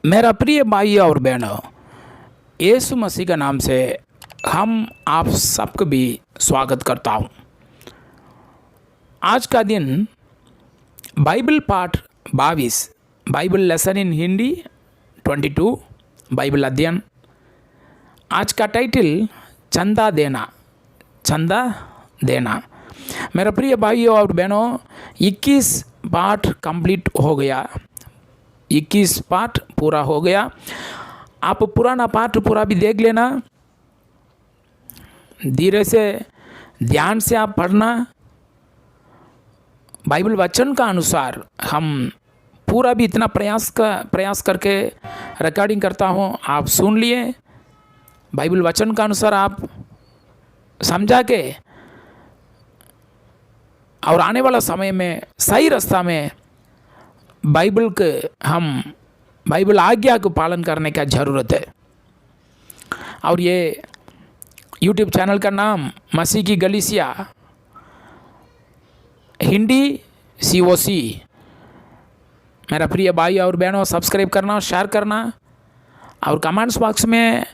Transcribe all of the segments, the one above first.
मेरा प्रिय भाई और बहनों, यीशु मसीह के नाम से हम आप सबको भी स्वागत करता हूँ। आज का दिन बाइबल पाठ 22, Bible lesson in Hindi 22, Bible अध्ययन। आज का टाइटल चंदा देना, चंदा देना। मेरा प्रिय भाइयों और बहनों, 21 पाठ कंप्लीट हो गया, 21 पाठ पूरा हो गया। आप पुराना पाठ पूरा भी देख लेना, धीरे से ध्यान से आप पढ़ना। बाइबल वचन का अनुसार हम पूरा भी इतना प्रयास करके रिकॉर्डिंग करता हूँ, आप सुन लिए। बाइबल वचन का अनुसार आप समझा के और आने वाला समय में सही रास्ता में बाइबल आज्ञा को पालन करने का ज़रूरत है। और ये यूट्यूब चैनल का नाम मसीह की गलीसिया हिंदी COC। मेरा प्रिय भाई और बहनों, सब्सक्राइब करना, शेयर करना और कमेंट्स बॉक्स में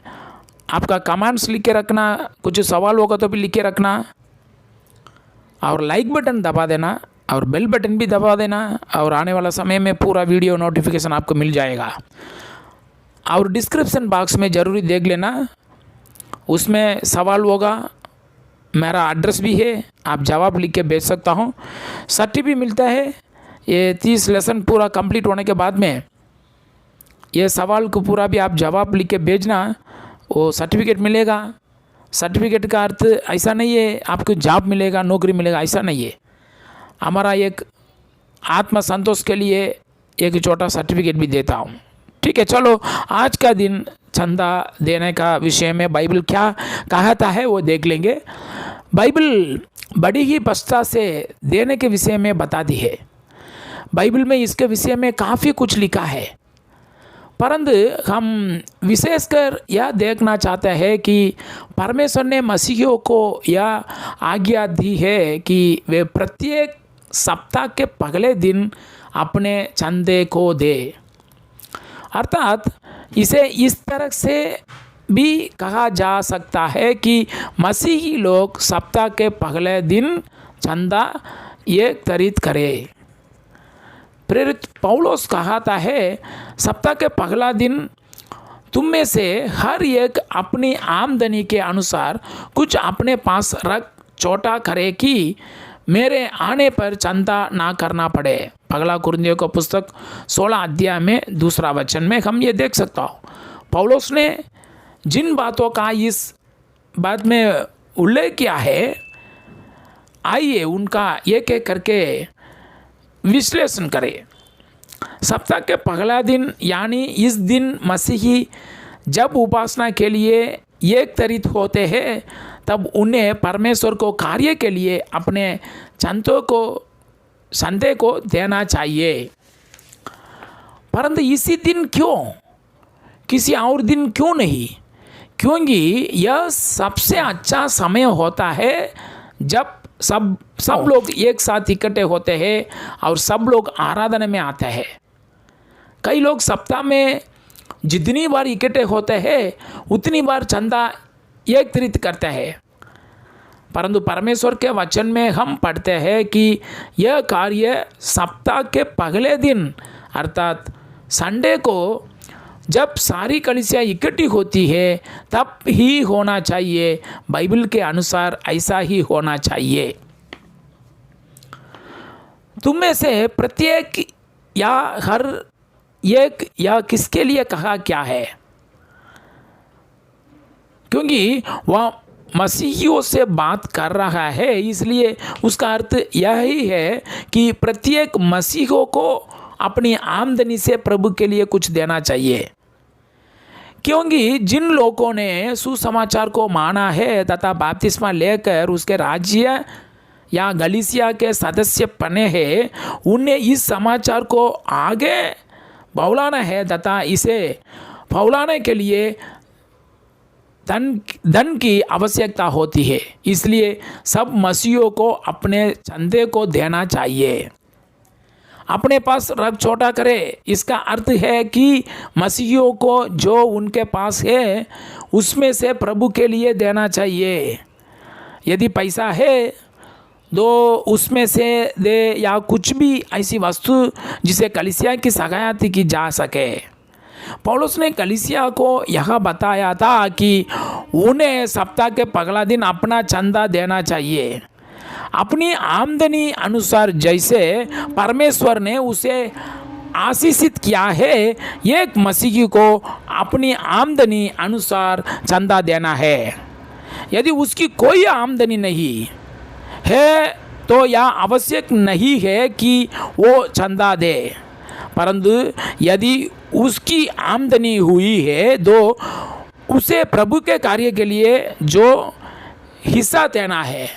आपका कमेंट्स लिख के रखना। कुछ सवाल होगा तो भी लिख के रखना और लाइक बटन दबा देना और बेल बटन भी दबा देना, और आने वाला समय में पूरा वीडियो नोटिफिकेशन आपको मिल जाएगा। और डिस्क्रिप्शन बॉक्स में ज़रूरी देख लेना, उसमें सवाल होगा, मेरा एड्रेस भी है, आप जवाब लिख के भेज सकता हूँ। सर्टिफिकेट भी मिलता है। ये 30 लेसन पूरा कंप्लीट होने के बाद में ये सवाल को पूरा भी आप जवाब लिख के भेजना, वो सर्टिफिकेट मिलेगा। सर्टिफिकेट का अर्थ ऐसा नहीं है आपको जॉब मिलेगा, नौकरी मिलेगा, ऐसा नहीं है। हमारा एक आत्म संतोष के लिए एक छोटा सर्टिफिकेट भी देता हूँ। ठीक है, चलो आज का दिन चंदा देने का विषय में बाइबल क्या कहता है वो देख लेंगे। बाइबल बड़ी ही स्पष्टता से देने के विषय में बताती है। बाइबल में इसके विषय में काफ़ी कुछ लिखा है, परंतु हम विशेषकर यह देखना चाहते हैं कि परमेश्वर ने मसीहियों को यह आज्ञा दी है कि वे प्रत्येक सप्ताह के पहले दिन अपने चंदे को दे। अर्थात इसे इस तरह से भी कहा जा सकता है कि मसीही लोग सप्ताह के पहले दिन चंदा एकत्रित करें। प्रेरित पौलुस कहता है, सप्ताह के पहला दिन तुम में से हर एक अपनी आमदनी के अनुसार कुछ अपने पास रख छोटा करे कि मेरे आने पर चंदा ना करना पड़े। पहला कुरिन्थियों का पुस्तक 16 अध्याय में 2 वचन में हम ये देख सकता हूँ। पौलुस ने जिन बातों का इस बात में उल्लेख किया है, आइए उनका एक एक करके विश्लेषण करें। सप्ताह के पहला दिन यानी इस दिन मसीही जब उपासना के लिए एकत्रित होते हैं, तब उन्हें परमेश्वर को कार्य के लिए अपने चंदे को देना चाहिए। परंतु इसी दिन क्यों, किसी और दिन क्यों नहीं? क्योंकि यह सबसे अच्छा समय होता है जब सब लोग एक साथ इकट्ठे होते हैं और सब लोग आराधना में आते हैं। कई लोग सप्ताह में जितनी बार इकट्ठे होते हैं उतनी बार चंदा एकत्रित करते हैं, परंतु परमेश्वर के वचन में हम पढ़ते हैं कि यह कार्य सप्ताह के पहले दिन अर्थात संडे को जब सारी कलीसिया इकट्ठी होती है तब ही होना चाहिए। बाइबल के अनुसार ऐसा ही होना चाहिए। तुम में से प्रत्येक या हर एक या किसके लिए कहा क्या है? क्योंकि वह मसीहियों से बात कर रहा है, इसलिए उसका अर्थ यही है कि प्रत्येक मसीहियों को अपनी आमदनी से प्रभु के लिए कुछ देना चाहिए। क्योंकि जिन लोगों ने सुसमाचार को माना है तथा बपतिस्मा लेकर उसके राज्य या गलीसिया के सदस्य बने हैं, उन्हें इस समाचार को आगे फैलाना है तथा इसे फैलाने के लिए धन की आवश्यकता होती है। इसलिए सब मसीहियों को अपने चंदे को देना चाहिए। अपने पास रख छोटा करे। इसका अर्थ है कि मसीहियों को जो उनके पास है उसमें से प्रभु के लिए देना चाहिए। यदि पैसा है तो उसमें से दे, या कुछ भी ऐसी वस्तु जिसे कलीसिया की सहायता की जा सके। पौलुस ने कलीसिया को यह बताया था कि उन्हें सप्ताह के पहला दिन अपना चंदा देना चाहिए, अपनी आमदनी अनुसार जैसे परमेश्वर ने उसे आशीषित किया है। एक मसीही को अपनी आमदनी अनुसार चंदा देना है। यदि उसकी कोई आमदनी नहीं है तो यह आवश्यक नहीं है कि वो चंदा दे, परंतु यदि उसकी आमदनी हुई है तो उसे प्रभु के कार्य के लिए जो हिस्सा देना है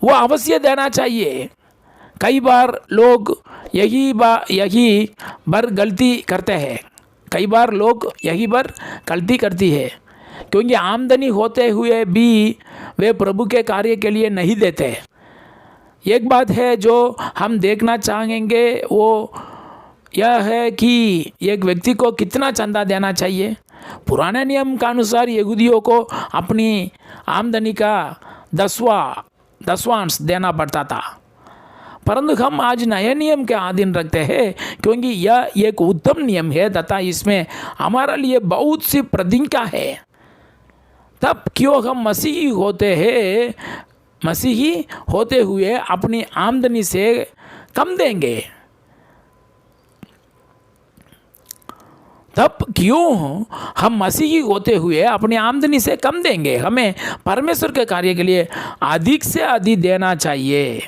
वो अवश्य देना चाहिए। कई बार लोग यही बार गलती करते हैं, कई बार लोग यही बार गलती करती है, क्योंकि आमदनी होते हुए भी वे प्रभु के कार्य के लिए नहीं देते। एक बात है जो हम देखना चाहेंगे वो यह है कि एक व्यक्ति को कितना चंदा देना चाहिए। पुराने नियम के अनुसार यहूदियों को अपनी आमदनी का दसवांश देना पड़ता था, परंतु हम आज नए नियम के अधीन रखते हैं, क्योंकि यह एक उत्तम नियम है तथा इसमें हमारे लिए बहुत सी प्रतिज्ञा है। तब क्यों हम मसीही होते हुए अपनी आमदनी से कम देंगे? तब क्यों हम मसीही होते हुए अपनी आमदनी से कम देंगे? हमें परमेश्वर के कार्य के लिए अधिक से अधिक देना चाहिए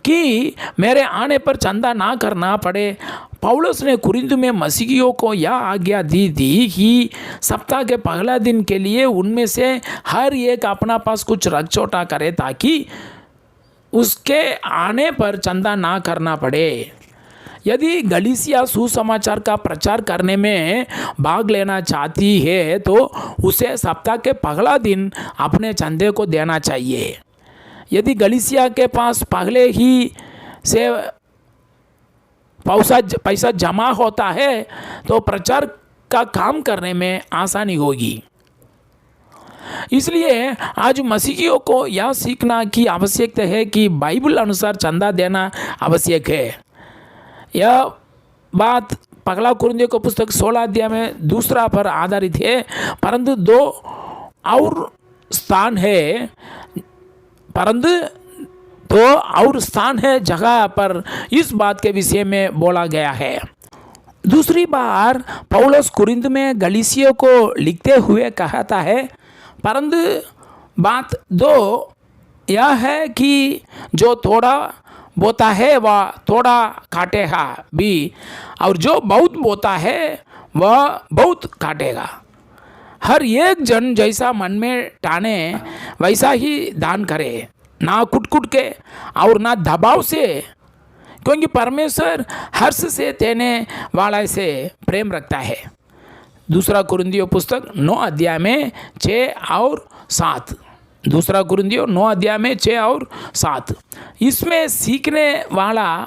कि मेरे आने पर चंदा ना करना पड़े। पौलुस ने कुरिन्थ में मसीहियों को यह आज्ञा दी थी कि सप्ताह के पहला दिन के लिए उनमें से हर एक अपना पास कुछ रख छोटा करे, ताकि उसके आने पर चंदा ना करना पड़े। यदि गलीसिया सुसमाचार का प्रचार करने में भाग लेना चाहती है तो उसे सप्ताह के पहला दिन अपने चंदे को देना चाहिए। यदि गलीसिया के पास पहले ही से पैसा जमा होता है तो प्रचार का काम करने में आसानी होगी। इसलिए आज मसीहियों को यह सीखना की आवश्यकता है कि बाइबल अनुसार चंदा देना आवश्यक है। यह बात पहला कुरिन्थियों की पुस्तक 16 अध्याय में दूसरा पर आधारित है, परंतु दो और स्थान है जगह पर इस बात के विषय में बोला गया है। दूसरी बार पौलुस कुरिन्थ में गलीसियों को लिखते हुए कहता है, परंतु बात दो यह है कि जो थोड़ा बोता है वह थोड़ा काटेगा भी, और जो बहुत बोता है वह बहुत काटेगा। हर एक जन जैसा मन में ठाने वैसा ही दान करे, ना कुट के और ना दबाव से, क्योंकि परमेश्वर हर्ष से देने वाला से प्रेम रखता है। दूसरा कुरिन्थियों पुस्तक 9 अध्याय में 6 और 7। दूसरा कुरिन्थियों 9 अध्याय में 6 और 7। इसमें सीखने वाला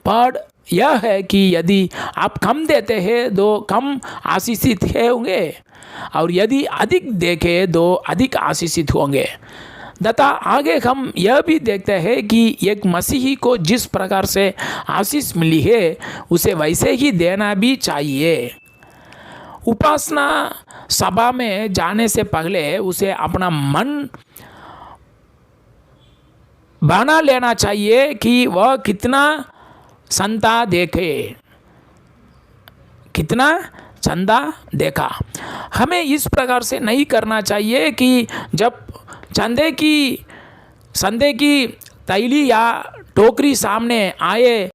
पद यह है कि यदि आप कम देते हैं तो कम आशीषित होंगे, और यदि अधिक देखें तो अधिक आशीषित होंगे। तथा आगे हम यह भी देखते हैं कि एक मसीही को जिस प्रकार से आशीष मिली है उसे वैसे ही देना भी चाहिए। उपासना सभा में जाने से पहले उसे अपना मन बना लेना चाहिए कि वह कितना चंदा देखा। हमें इस प्रकार से नहीं करना चाहिए कि जब संदे की तैली या टोकरी सामने आए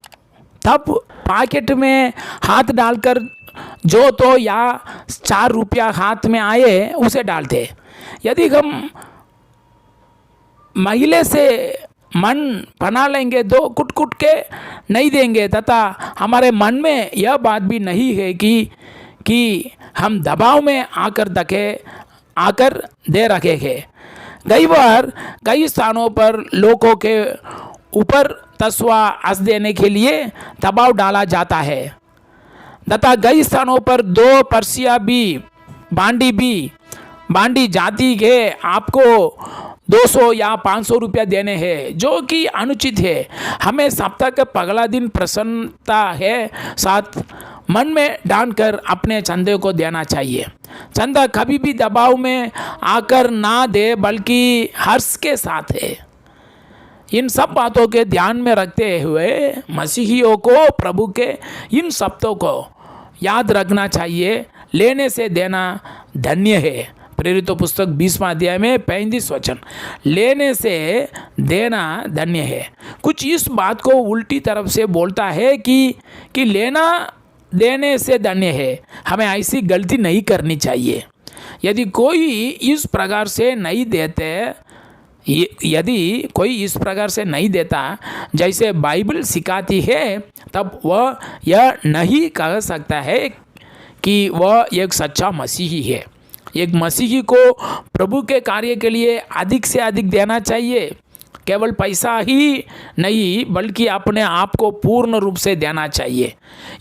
तब पॉकेट में हाथ डालकर जो तो या 4 रुपया हाथ में आए उसे डालते। यदि हम महिले से मन बना लेंगे तो कुट के नहीं देंगे, तथा हमारे मन में यह बात भी नहीं है कि हम दबाव में आकर दे रखे हैं। कई बार कई स्थानों पर लोगों के ऊपर तस्वा हंस देने के लिए दबाव डाला जाता है तथा कई स्थानों पर दो पर्सिया भी बांडी जाति के आपको 200 या 500 रुपया देने हैं, जो कि अनुचित है। हमें सप्ताह का पगला दिन प्रसन्नता है साथ मन में डालकर अपने चंदे को देना चाहिए। चंदा कभी भी दबाव में आकर ना दे, बल्कि हर्ष के साथ है। इन सब बातों के ध्यान में रखते हुए मसीहियों को प्रभु के इन शब्दों को याद रखना चाहिए। लेने से देना धन्य है। प्रेरितों पुस्तक 20वां अध्याय में 35 वचन। लेने से देना धन्य है। कुछ इस बात को उल्टी तरफ से बोलता है कि लेना देने से धन्य है। हमें ऐसी गलती नहीं करनी चाहिए। यदि कोई इस प्रकार से नहीं देता जैसे बाइबल सिखाती है, तब वह यह नहीं कह सकता है कि वह एक सच्चा मसीही है। एक मसीही को प्रभु के कार्य के लिए अधिक से अधिक देना चाहिए। केवल पैसा ही नहीं, बल्कि अपने आप को पूर्ण रूप से देना चाहिए।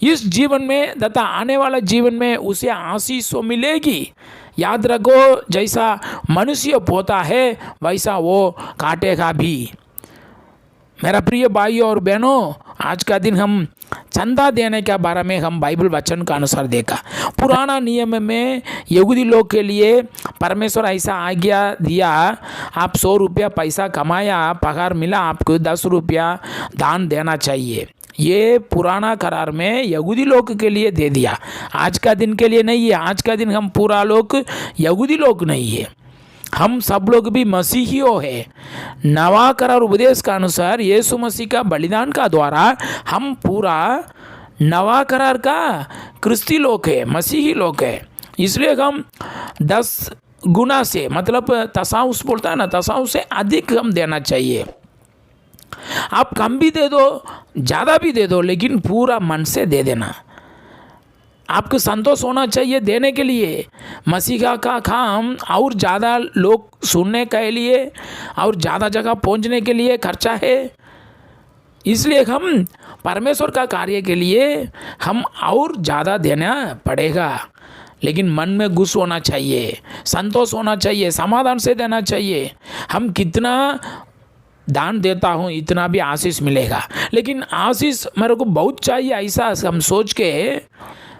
इस जीवन में तथा आने वाला जीवन में उसे आशीष तो मिलेगी। याद रखो, जैसा मनुष्य बोता है वैसा वो काटेगा भी। मेरा प्रिय भाइयों और बहनों, आज का दिन हम चंदा देने के बारे में हम बाइबल वचन का अनुसार देखा। पुराना नियम में यहूदी लोग के लिए परमेश्वर ऐसा आज्ञा दिया, आप 100 रुपया पैसा कमाया, पगार मिला, आपको 10 रुपया दान देना चाहिए। ये पुराना करार में यहूदी लोग के लिए दे दिया, आज का दिन के लिए नहीं है। आज का दिन हम पूरा लोग यहूदी लोग नहीं है, हम सब लोग भी मसीहियों है। नवा करार उपदेश का अनुसार यीशु मसीह का बलिदान का द्वारा हम पूरा नवा करार का क्रिस्ती लोग है, मसीही लोग है। इसलिए हम 10 गुना से, मतलब तसाउस बोलता है ना, तसाउस से अधिक हम देना चाहिए। आप कम भी दे दो, ज़्यादा भी दे दो, लेकिन पूरा मन से दे देना। आपको संतोष होना चाहिए देने के लिए। मसीहा का काम और ज़्यादा लोग सुनने के लिए और ज़्यादा जगह पहुंचने के लिए खर्चा है। इसलिए हम परमेश्वर का कार्य के लिए हम और ज़्यादा देना पड़ेगा, लेकिन मन में गुस्स होना चाहिए, संतोष होना चाहिए, समाधान से देना चाहिए। हम कितना दान देता हूँ इतना भी आशीष मिलेगा, लेकिन आशीष मेरे को बहुत चाहिए ऐसा हम सोच के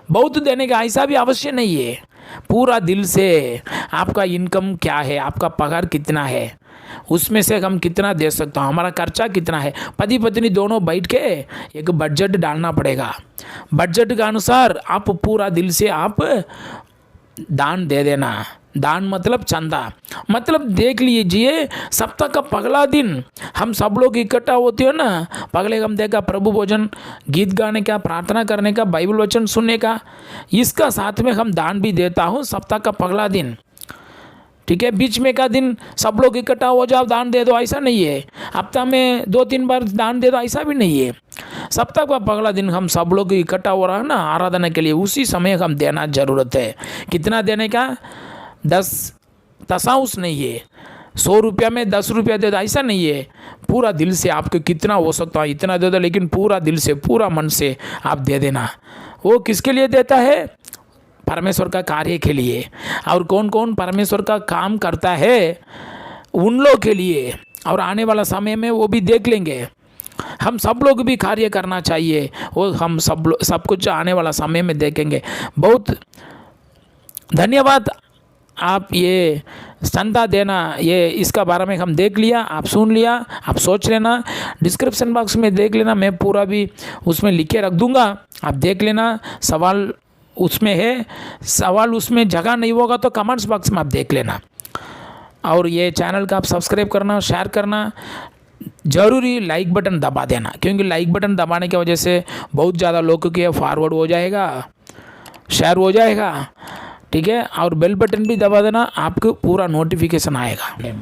बहुत देने का ऐसा भी अवश्य नहीं है। पूरा दिल से आपका इनकम क्या है, आपका पगार कितना है, उसमें से हम कितना दे सकता हूँ, हमारा खर्चा कितना है, पति पत्नी दोनों बैठ के एक बजट डालना पड़ेगा। बजट के अनुसार आप पूरा दिल से आप दान दे देना। दान मतलब चंदा, मतलब देख लीजिए सप्ताह का पगला दिन हम सब लोग इकट्ठा होते हो ना, पगले हम देखा प्रभु भोजन, गीत गाने का, प्रार्थना करने का, बाइबल वचन सुनने का, इसका साथ में हम दान भी देता हूँ सप्ताह का पगला दिन। ठीक है, बीच में का दिन सब लोग इकट्ठा हो जाओ दान दे दो, ऐसा नहीं है। हफ्ता में 2-3 बार दान दे दो, ऐसा भी नहीं है। सप्ताह का पगला दिन हम सब लोग इकट्ठा हो रहा है ना आराधना के लिए, उसी समय हम देना जरूरत है। कितना देने का? 10 तसाउस नहीं है, 100 रुपया में 10 रुपया दे दो, ऐसा नहीं है। पूरा दिल से आपको कितना हो सकता है इतना दे दो, लेकिन पूरा दिल से पूरा मन से आप दे देना। वो किसके लिए देता है? परमेश्वर का कार्य के लिए। और कौन कौन परमेश्वर का काम करता है उन लोग के लिए, और आने वाला समय में वो भी देख लेंगे। हम सब लोग भी कार्य करना चाहिए, वो हम सब कुछ आने वाला समय में देखेंगे। बहुत धन्यवाद। आप ये चंदा देना, ये इसका बारे में हम देख लिया, आप सुन लिया, आप सोच लेना। डिस्क्रिप्शन बॉक्स में देख लेना, मैं पूरा भी उसमें लिख के रख दूंगा, आप देख लेना। सवाल उसमें है, सवाल उसमें जगह नहीं होगा तो कमेंट्स बॉक्स में आप देख लेना। और ये चैनल का आप सब्सक्राइब करना, शेयर करना, ज़रूरी लाइक बटन दबा देना, क्योंकि लाइक बटन दबाने की वजह से बहुत ज़्यादा लोगों के फॉरवर्ड हो जाएगा, शेयर हो जाएगा। ठीक है, और बेल बटन भी दबा देना, आपको पूरा नोटिफिकेशन आएगा।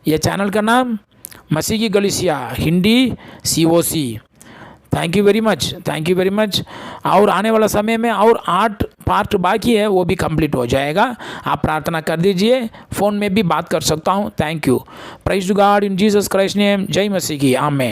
ये चैनल का नाम मसीह की कलीसिया Hindi COC। Thank you very much, thank you very much. और आने वाला समय में और 8 पार्ट बाकी है, वो भी कंप्लीट हो जाएगा। आप प्रार्थना कर दीजिए, फ़ोन में भी बात कर सकता हूँ। Thank you. Praise to god in Jesus Christ name. जय मसीह की। आमीन।